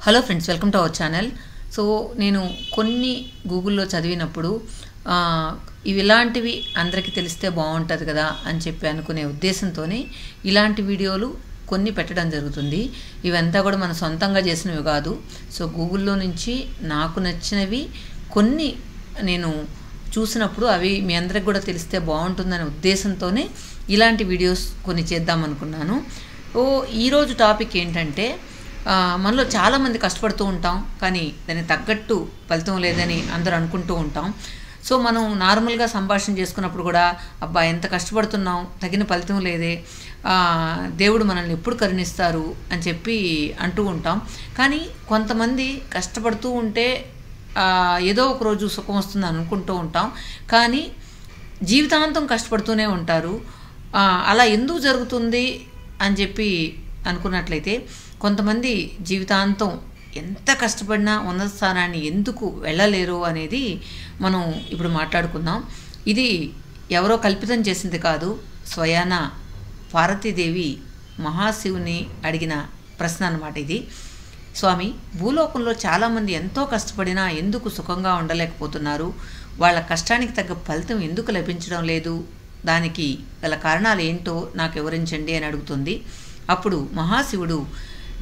Hello friends, welcome to our channel. So నేను కొన్ని గూగుల్లో చదివినప్పుడు ఇవి ఇలాంటివి అందరికీ తెలిస్తే బాగుంటుంది కదా అని చెప్పి అనుకునే ఉద్దేశంతోనే ఇలాంటి వీడియోలు కొన్ని పెట్టడం జరుగుతుంది. ఇవంతా కూడా మన సొంతంగా చేసినవి కాదు. సో గూగుల్లో నుంచి నాకు నచ్చినవి కొన్ని నేను చూసినప్పుడు అవి మీ అందరికి కూడా తెలిస్తే బాగుంటుందనే ఉద్దేశంతోనే ఇలాంటి వీడియోస్ కొన్ని చేద్దాం అనుకున్నాను. ఈరోజు టాపిక్ ఏంటంటే, మనలో చాలామంది కష్టపడుతూ ఉంటాం, కానీ దానికి తగ్గట్టు ఫలితం లేదని అందరూ అనుకుంటూ ఉంటాం. సో మనం నార్మల్గా సంభాషణ చేసుకున్నప్పుడు కూడా అబ్బా ఎంత కష్టపడుతున్నాం, తగిన ఫలితం లేదే, దేవుడు మనల్ని ఎప్పుడు కరుణిస్తారు అని చెప్పి అంటూ ఉంటాం. కానీ కొంతమంది కష్టపడుతూ ఉంటే ఏదో ఒక రోజు సుఖం వస్తుంది అనుకుంటూ ఉంటాం, కానీ జీవితాంతం కష్టపడుతూనే ఉంటారు. అలా ఎందుకు జరుగుతుంది అని చెప్పి అనుకున్నట్లయితే, కొంతమంది జీవితాంతం ఎంత కష్టపడినా ఉన్నత స్థానాన్ని ఎందుకు వెళ్ళలేరు అనేది మనం ఇప్పుడు మాట్లాడుకుందాం. ఇది ఎవరో కల్పితం చేసింది కాదు, స్వయాన పార్వతీదేవి మహాశివుని అడిగిన ప్రశ్న అన్నమాట ఇది. స్వామి, భూలోకంలో చాలామంది ఎంతో కష్టపడినా ఎందుకు సుఖంగా ఉండలేకపోతున్నారు? వాళ్ళ కష్టానికి తగ్గ ఫలితం ఎందుకు లభించడం లేదు? దానికి గల కారణాలు ఏంటో నాకు వివరించండి అని అడుగుతుంది. అప్పుడు మహాశివుడు,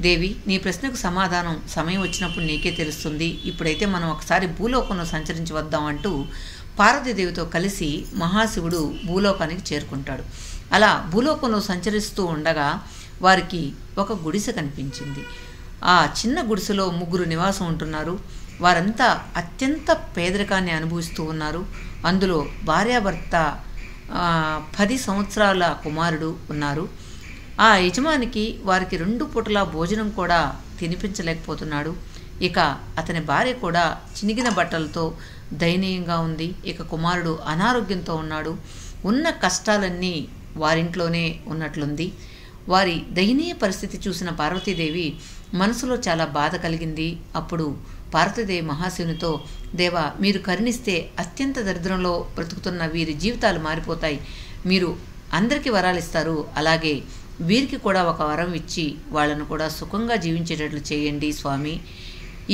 దేవి, నీ ప్రశ్నకు సమాధానం సమయం వచ్చినప్పుడు నీకే తెలుస్తుంది. ఇప్పుడైతే మనం ఒకసారి భూలోకంలో సంచరించి వద్దాం అంటూ పార్వతీదేవితో కలిసి మహాశివుడు భూలోకానికి చేరుకుంటాడు. అలా భూలోకంలో సంచరిస్తూ ఉండగా వారికి ఒక గుడిసె కనిపించింది. ఆ చిన్న గుడిసెలో 3 నివాసం ఉంటున్నారు. వారంతా అత్యంత పేదరికాన్ని అనుభవిస్తూ ఉన్నారు. అందులో భార్యాభర్త 10 సంవత్సరాల కుమారుడు ఉన్నారు. ఆ యజమానికి వారికి 2 పూటల భోజనం కూడా తినిపించలేకపోతున్నాడు. ఇక అతని భార్య కూడా చినిగిన బట్టలతో దయనీయంగా ఉంది. ఇక కుమారుడు అనారోగ్యంతో ఉన్నాడు. ఉన్న కష్టాలన్నీ వారింట్లోనే ఉన్నట్లుంది. వారి దయనీయ పరిస్థితి చూసిన పార్వతీదేవి మనసులో చాలా బాధ కలిగింది. అప్పుడు పార్వతీదేవి మహాశివునితో, దేవా, మీరు కరుణిస్తే అత్యంత దరిద్రంలో బ్రతుకుతున్న వీరి జీవితాలు మారిపోతాయి. మీరు అందరికీ వరాలు ఇస్తారు, అలాగే వీరికి కూడా ఒక వరం ఇచ్చి వాళ్ళను కూడా సుఖంగా జీవించేటట్లు చేయండి స్వామి.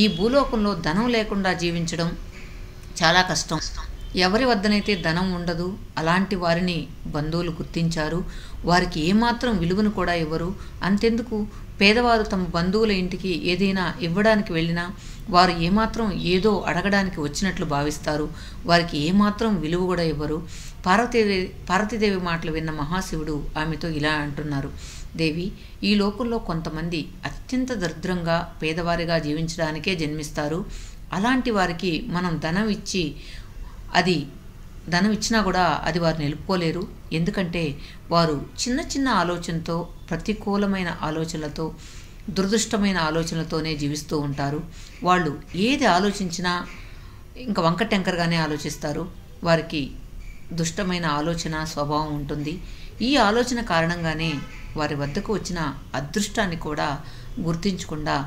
ఈ భూలోకంలో ధనం లేకుండా జీవించడం చాలా కష్టం. ఎవరి వద్దనైతే ధనం ఉండదు, అలాంటి వారిని బంధువులు గుర్తించారు. వారికి ఏమాత్రం విలువను కూడా ఇవ్వరు. అంతెందుకు, పేదవారు తమ బంధువుల ఇంటికి ఏదైనా ఇవ్వడానికి వెళ్ళినా వారు ఏమాత్రం ఏదో అడగడానికి వచ్చినట్లు భావిస్తారు. వారికి ఏమాత్రం విలువ కూడా ఇవ్వరు. పార్వతీదేవి మాటలు విన్న మహాశివుడు ఆమెతో ఇలా అంటున్నారు, దేవి, ఈ లోకంలో కొంతమంది అత్యంత దరిద్రంగా పేదవారిగా జీవించడానికే జన్మిస్తారు. అలాంటి వారికి మనం ధనం ఇచ్చినా కూడా అది వారు నిలుపుకోలేరు. ఎందుకంటే వారు చిన్న చిన్న ఆలోచనతో, ప్రతికూలమైన ఆలోచనలతో, దురదృష్టమైన ఆలోచనలతోనే జీవిస్తూ ఉంటారు. వాళ్ళు ఏది ఆలోచించినా ఇంకా వంకటెంకరగానే ఆలోచిస్తారు. వారికి దుష్టమైన ఆలోచన స్వభావం ఉంటుంది. ఈ ఆలోచన కారణంగానే వారి వద్దకు వచ్చిన అదృష్టాన్ని కూడా గుర్తించకుండా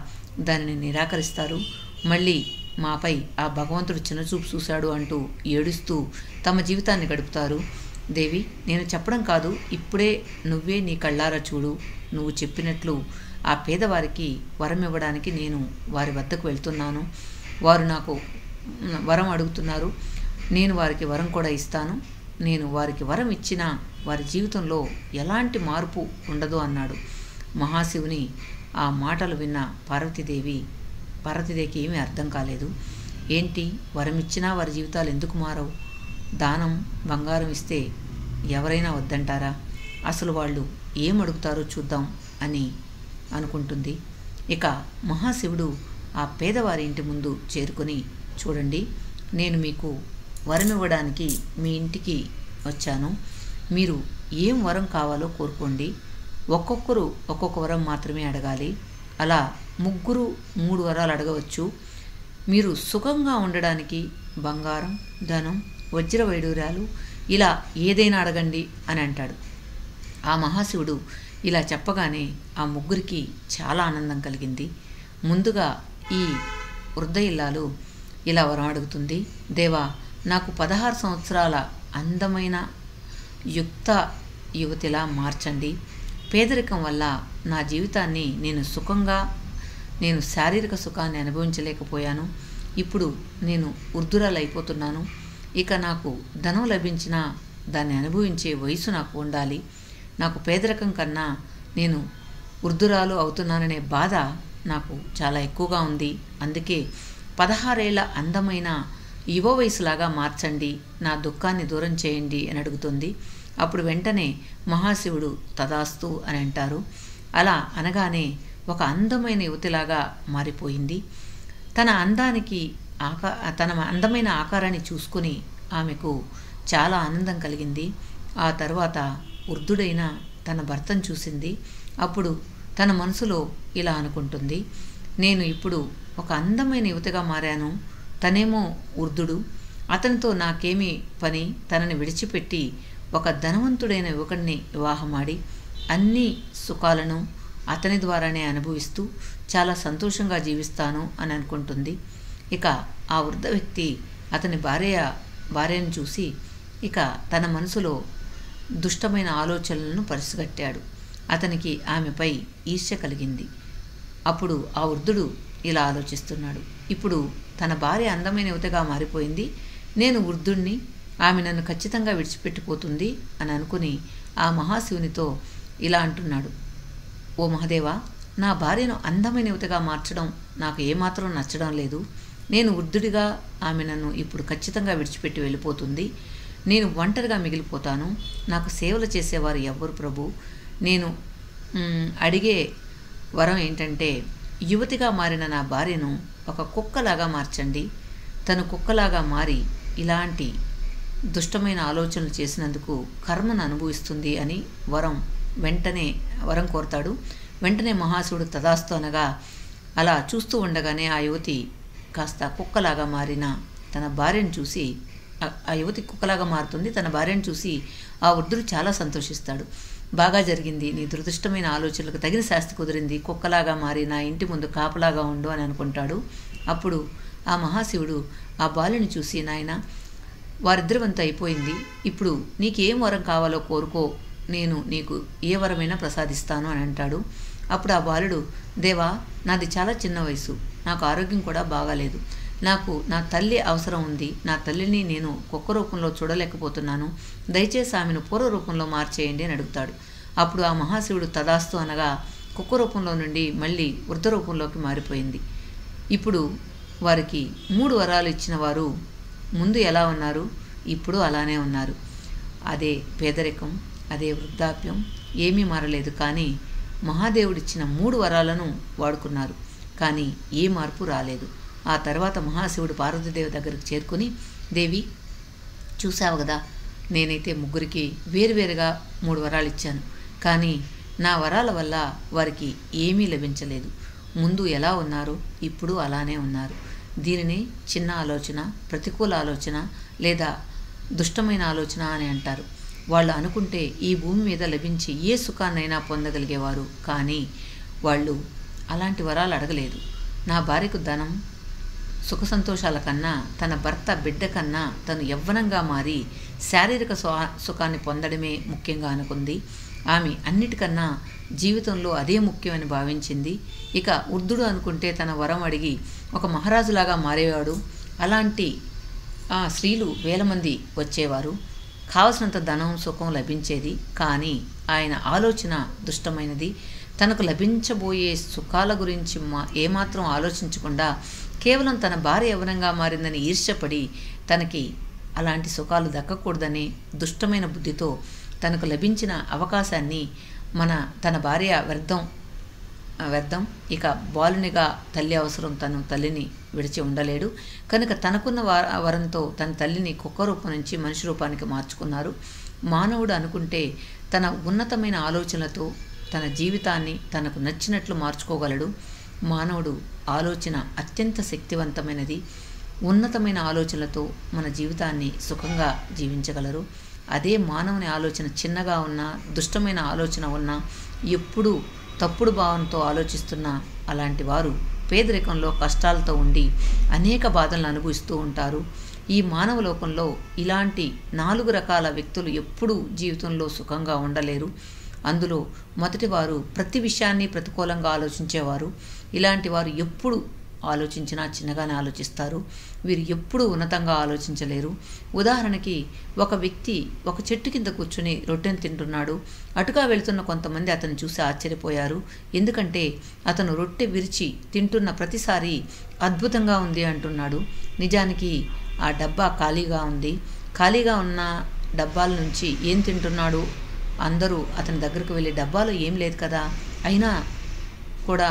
దానిని నిరాకరిస్తారు. మళ్ళీ మాపై ఆ భగవంతుడు చిన్నచూపు చూశాడు అంటూ ఏడుస్తూ తమ జీవితాన్ని గడుపుతారు. దేవి, నేను చెప్పడం కాదు, ఇప్పుడే నువ్వే నీ కళ్ళారా చూడు. నువ్వు చెప్పినట్లు ఆ పేదవారికి వరం ఇవ్వడానికి నేను వారి వద్దకు వెళ్తున్నాను. వారు నాకు వరం అడుగుతున్నారు, నేను వారికి వరం కూడా ఇస్తాను. నేను వారికి వరం ఇచ్చినా వారి జీవితంలో ఎలాంటి మార్పు ఉండదు అన్నాడు. మహాశివుని ఆ మాటలు విన్న పార్వతీదేవికి ఏమీ అర్థం కాలేదు. ఏంటి, వరం ఇచ్చినా వారి జీవితాలు ఎందుకు మారవు? దానం, బంగారం ఇస్తే ఎవరైనా వద్దంటారా? అసలు వాళ్ళు ఏం అడుగుతారో చూద్దాం అని అనుకుంటుంది. ఇక మహాశివుడు ఆ పేదవారి ఇంటి ముందు చేరుకొని, చూడండి, నేను మీకు వరం ఇవ్వడానికి మీ ఇంటికి వచ్చాను. మీరు ఏం వరం కావాలో కోరుకోండి. ఒక్కొక్కరు ఒక్కొక్క వరం మాత్రమే అడగాలి. అలా 3 3 వరాలు అడగవచ్చు. మీరు సుఖంగా ఉండడానికి బంగారం, ధనం, వజ్ర వైడూర్యాలు ఇలా ఏదైనా అడగండి అని అంటాడు. ఆ మహాశివుడు ఇలా చెప్పగానే ఆ 3కి చాలా ఆనందం కలిగింది. ముందుగా ఈ వృద్ధ ఇల్లాలు ఇలా వరం అడుగుతుంది, దేవా, నాకు 16 సంవత్సరాల అందమైన యుక్త యువతిలా మార్చండి. పేదరికం వల్ల నా జీవితాన్ని నేను సుఖంగా నేను శారీరక సుఖాన్ని అనుభవించలేకపోయాను. ఇప్పుడు నేను వృద్ధురాలైపోతున్నాను. ఇక నాకు ధనం లభించినా దాన్ని అనుభవించే వయసు నాకు ఉండాలి. నాకు పేదరికం కన్నా నేను వృద్ధురాలు అవుతున్నాననే బాధ నాకు చాలా ఎక్కువగా ఉంది. అందుకే 16 ఏళ్ల అందమైన యువ వయసులాగా మార్చండి, నా దుఃఖాన్ని దూరం చేయండి అని అడుగుతుంది. అప్పుడు వెంటనే మహాశివుడు తదాస్తు అని అంటారు. అలా అనగానే ఒక అందమైన యువతిలాగా మారిపోయింది. తన అందమైన ఆకారాన్ని చూసుకుని ఆమెకు చాలా ఆనందం కలిగింది. ఆ తర్వాత వృద్ధుడైన తన భర్తను చూసింది. అప్పుడు తన మనసులో ఇలా అనుకుంటుంది, నేను ఇప్పుడు ఒక అందమైన యువతిగా మారాను, తనేమో వృద్ధుడు, అతనితో నాకేమీ పని, తనని విడిచిపెట్టి ఒక ధనవంతుడైన యువకుడిని వివాహమాడి అన్ని సుఖాలను అతని ద్వారానే అనుభవిస్తూ చాలా సంతోషంగా జీవిస్తాను అని అనుకుంటుంది. ఇక ఆ వృద్ధ వ్యక్తి అతని భార్యను చూసి ఇక తన మనసులో దుష్టమైన ఆలోచనలను పరుసుగట్టాడు. అతనికి ఆమెపై ఈర్ష్య కలిగింది. అప్పుడు ఆ వృద్ధుడు ఇలా ఆలోచిస్తున్నాడు, ఇప్పుడు తన భార్య అందమైన యువతగా మారిపోయింది, నేను వృద్ధుణ్ణి, ఆమె నన్ను ఖచ్చితంగా విడిచిపెట్టిపోతుంది అని అనుకుని ఆ మహాశివునితో ఇలా అంటున్నాడు, ఓ మహాదేవా, నా భార్యను అందమైన యువతగా మార్చడం నాకు ఏమాత్రం నచ్చడం లేదు. నేను వృద్ధుడిగా ఆమె నన్ను ఇప్పుడు ఖచ్చితంగా విడిచిపెట్టి వెళ్ళిపోతుంది. నేను ఒంటరిగా మిగిలిపోతాను. నాకు సేవలు చేసేవారు ఎవ్వరు ప్రభు? నేను అడిగే వరం ఏంటంటే, యువతిగా మారిన నా భార్యను ఒక కుక్కలాగా మార్చండి. తను కుక్కలాగా మారి ఇలాంటి దుష్టమైన ఆలోచనలు చేసినందుకు కర్మను అనుభవిస్తుంది అని వరం కోరతాడు. వెంటనే మహాశివుడు తదాస్తు అనగా అలా చూస్తూ ఉండగానే ఆ యువతి కాస్త కుక్కలాగా మారిన తన భార్యను చూసి, ఆ యువతి కుక్కలాగా మారుతుంది. తన భార్యను చూసి ఆ వృద్ధుడు చాలా సంతోషిస్తాడు. బాగా జరిగింది, నీ దురదృష్టమైన ఆలోచనలకు తగిన శాస్తి కుదిరింది, కుక్కలాగా మారి నా ఇంటి ముందు కాపలాగా ఉండు అని అనుకుంటాడు. అప్పుడు ఆ మహాశివుడు ఆ బాలుని చూసి, నాయన, వారిద్దరి వంతు అయిపోయింది, ఇప్పుడు నీకేం వరం కావాలో కోరుకో, నేను నీకు ఏ వరమైనా ప్రసాదిస్తాను అని అంటాడు. అప్పుడు ఆ బాలుడు, దేవా, నాది చాలా చిన్న వయసు, నాకు ఆరోగ్యం కూడా బాగాలేదు, నాకు నా తల్లి అవసరం ఉంది, నా తల్లిని నేను కుక్క రూపంలో చూడలేకపోతున్నాను, దయచేసి ఆమెను పూర్వ రూపంలో మార్చేయండి అని అడుగుతాడు. అప్పుడు ఆ మహాశివుడు తదాస్తు అనగా కుక్క రూపంలో నుండి మళ్ళీ వృద్ధ రూపంలోకి మారిపోయింది. ఇప్పుడు వారికి 3 వరాలు ఇచ్చిన వారు ముందు ఎలా ఉన్నారు, ఇప్పుడు అలానే ఉన్నారు. అదే పేదరికం, అదే వృద్ధాప్యం, ఏమీ మారలేదు. కానీ మహాదేవుడిచ్చిన 3 వరాలను వాడుకున్నారు, కానీ ఏ మార్పు రాలేదు. ఆ తర్వాత మహాశివుడు పార్వతీదేవి దగ్గరికి చేరుకుని, దేవి, చూసావు కదా, నేనైతే ముగ్గురికి వేరువేరుగా 3 వరాలు ఇచ్చాను, కానీ నా వరాల వల్ల వారికి ఏమీ లభించలేదు. ముందు ఎలా ఉన్నారో ఇప్పుడు అలానే ఉన్నారు. దీనిని చిన్న ఆలోచన, ప్రతికూల ఆలోచన లేదా దుష్టమైన ఆలోచన అని అంటారు. వాళ్ళు అనుకుంటే ఈ భూమి మీద లభించి ఏ సుఖాన్నైనా పొందగలిగేవారు, కానీ వాళ్ళు అలాంటి వరాలు అడగలేదు. నా భార్యకు ధనం, సుఖ సంతోషాల కన్నా, తన భర్త బిడ్డ కన్నా తను యవ్వనంగా మారి శారీరక సుఖాన్ని పొందడమే ముఖ్యంగా అనుకుంది. ఆమె అన్నిటికన్నా జీవితంలో అదే ముఖ్యమని భావించింది. ఇక వృద్ధుడు అనుకుంటే తన వరం అడిగి ఒక మహారాజులాగా మారేవాడు. అలాంటి స్త్రీలు వేల మంది వచ్చేవారు, కావలసినంత ధనం, సుఖం లభించేది. కానీ ఆయన ఆలోచన దుష్టమైనది. తనకు లభించబోయే సుఖాల గురించి ఏమాత్రం ఆలోచించకుండా కేవలం తన భార్య యవ్వనంగా మారిందని ఈర్ష్యపడి తనకి అలాంటి సుఖాలు దక్కకూడదని దుష్టమైన బుద్ధితో తనకు లభించిన అవకాశాన్ని తన భార్య వ్యర్థం, ఇక బాలునిగా తల్లి అవసరం, తను తల్లిని విడిచి ఉండలేడు కనుక తనకున్న వరంతో తన తల్లిని కుక్క రూపం నుంచి మనిషి రూపానికి మార్చుకున్నారు. మానవుడు అనుకుంటే తన ఉన్నతమైన ఆలోచనలతో తన జీవితాన్ని తనకు నచ్చినట్లు మార్చుకోగలడు. మానవుడు ఆలోచన అత్యంత శక్తివంతమైనది. ఉన్నతమైన ఆలోచనలతో మన జీవితాన్ని సుఖంగా జీవించగలరు. అదే మానవుని ఆలోచన చిన్నగా ఉన్నా, దుష్టమైన ఆలోచన ఉన్నా, ఎప్పుడూ తప్పుడు భావంతో ఆలోచిస్తున్న అలాంటి వారు పేదరికంలో కష్టాలతో ఉండి అనేక బాధలను అనుభవిస్తూ ఉంటారు. ఈ మానవ లోకంలో ఇలాంటి 4 రకాల వ్యక్తులు ఎప్పుడూ జీవితంలో సుఖంగా ఉండలేరు. అందులో మొదటివారు ప్రతి విషయాన్ని ప్రతికూలంగా ఆలోచించేవారు. ఇలాంటి వారు ఎప్పుడు ఆలోచించినా చిన్నగానే ఆలోచిస్తారు. వీరు ఎప్పుడూ ఉన్నతంగా ఆలోచించలేరు. ఉదాహరణకి ఒక వ్యక్తి ఒక చెట్టు కింద కూర్చుని రొట్టెను తింటున్నాడు. అటుగా వెళ్తున్న కొంతమంది అతను చూసి ఆశ్చర్యపోయారు. ఎందుకంటే అతను రొట్టె విరిచి తింటున్న ప్రతిసారి అద్భుతంగా ఉంది అంటున్నాడు. నిజానికి ఆ డబ్బా ఖాళీగా ఉంది. ఖాళీగా ఉన్న డబ్బాల నుంచి ఏం తింటున్నాడు? అందరూ అతని దగ్గరకు వెళ్ళి డబ్బాలో ఏం లేదు కదా, అయినా కూడా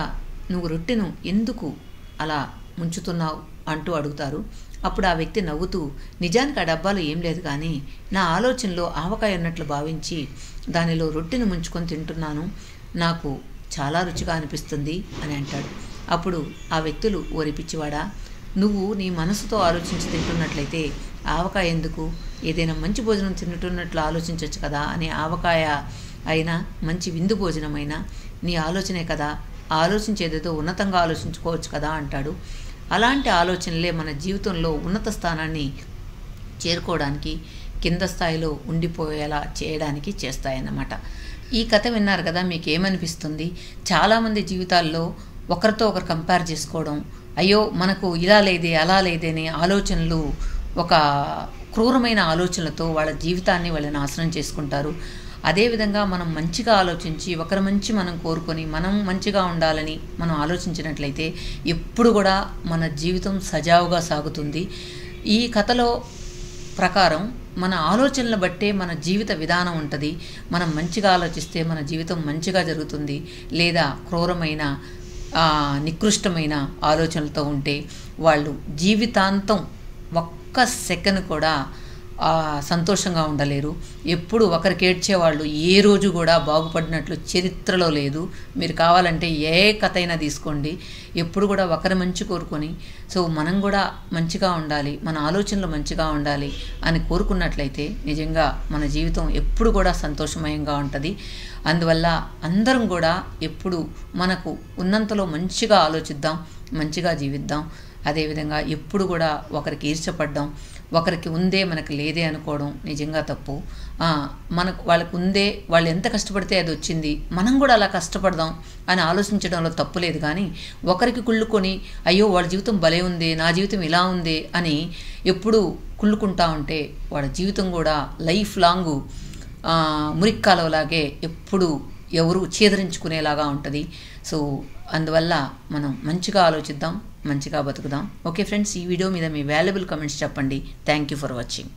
నువ్వు రొట్టెను ఎందుకు అలా ముంచుతున్నావు అంటూ అడుగుతారు. అప్పుడు ఆ వ్యక్తి నవ్వుతూ, నిజానికి ఆ డబ్బాలో ఏం లేదు, కానీ నా ఆలోచనలో ఆవకాయ ఉన్నట్లు భావించి దానిలో రొట్టెను ముంచుకొని తింటున్నాను, నాకు చాలా రుచిగా అనిపిస్తుంది అని అంటాడు. అప్పుడు ఆ వ్యక్తులు, ఓరి పిచ్చివాడా, నువ్వు నీ మనసుతో ఆలోచించి తింటున్నట్లయితే ఆవకాయ ఎందుకు, ఏదైనా మంచి భోజనం తింటున్నట్లు ఆలోచించవచ్చు కదా అని. ఆవకాయ అయినా మంచి విందు భోజనమైనా నీ ఆలోచనే కదా, ఆలోచించేదేదో ఉన్నతంగా ఆలోచించుకోవచ్చు కదా అంటాడు. అలాంటి ఆలోచనలే మన జీవితంలో ఉన్నత స్థానాన్ని చేరుకోవడానికి, కింద స్థాయిలో ఉండిపోయేలా చేయడానికి చేస్తాయన్నమాట. ఈ కథ విన్నారు కదా, మీకు ఏమనిపిస్తుంది? చాలామంది జీవితాల్లో ఒకరితో ఒకరు కంపేర్ చేసుకోవడం, అయ్యో మనకు ఇలా లేదే అలా లేదే అనే ఆలోచనలు, ఒక క్రూరమైన ఆలోచనలతో వాళ్ళ జీవితాన్ని వాళ్ళు నాశనం చేసుకుంటారు. అదేవిధంగా మనం మంచిగా ఆలోచించి ఒకరి మంచి మనం కోరుకొని మనం మంచిగా ఉండాలని మనం ఆలోచించినట్లయితే ఎప్పుడు కూడా మన జీవితం సజావుగా సాగుతుంది. ఈ కథలో ప్రకారం మన ఆలోచనలు బట్టే మన జీవిత విధానం ఉంటుంది. మనం మంచిగా ఆలోచిస్తే మన జీవితం మంచిగా జరుగుతుంది. లేదా క్రూరమైన నికృష్టమైన ఆలోచనలతో ఉంటే వాళ్ళు జీవితాంతం ఒక్క సెకండ్ కూడా సంతోషంగా ఉండలేరు. ఎప్పుడు ఒకరికి ఏడ్చేవాళ్ళు ఏ రోజు కూడా బాగుపడినట్లు చరిత్రలో లేదు. మీరు కావాలంటే ఏ కథ అయినా తీసుకోండి, ఎప్పుడు కూడా ఒకరి మంచి కోరుకొని, సో మనం కూడా మంచిగా ఉండాలి, మన ఆలోచనలు మంచిగా ఉండాలి అని కోరుకున్నట్లయితే నిజంగా మన జీవితం ఎప్పుడు కూడా సంతోషమయంగా ఉంటుంది. అందువల్ల అందరం కూడా ఎప్పుడు మనకు ఉన్నంతలో మంచిగా ఆలోచిద్దాం, మంచిగా జీవిద్దాం. అదేవిధంగా ఎప్పుడు కూడా ఒకరికి ఈర్ష్యపడ్డం, ఒకరికి ఉందే మనకు లేదే అనుకోవడం నిజంగా తప్పు. మనకు వాళ్ళకు ఉందే, వాళ్ళు ఎంత కష్టపడితే అది వచ్చింది, మనం కూడా అలా కష్టపడదాం అని ఆలోచించడంలో తప్పు లేదు. కానీ ఒకరికి కుళ్ళుకొని అయ్యో వాళ్ళ జీవితం భలే ఉంది, నా జీవితం ఇలా ఉంది అని ఎప్పుడు కుళ్ళుకుంటా ఉంటే వాళ్ళ జీవితం కూడా లైఫ్ లాంగ్ మురిక్కాలలాగే ఎప్పుడు ఎవరు ఛేదరించుకునేలాగా ఉంటుంది. సో అందువల్ల మనం మంచిగా ఆలోచిద్దాం, మంచిగా బతుకుదాం. ఓకే ఫ్రెండ్స్, ఈ వీడియో మీద మీ వాల్యుబుల్ కమెంట్స్ చెప్పండి. Thank you for watching.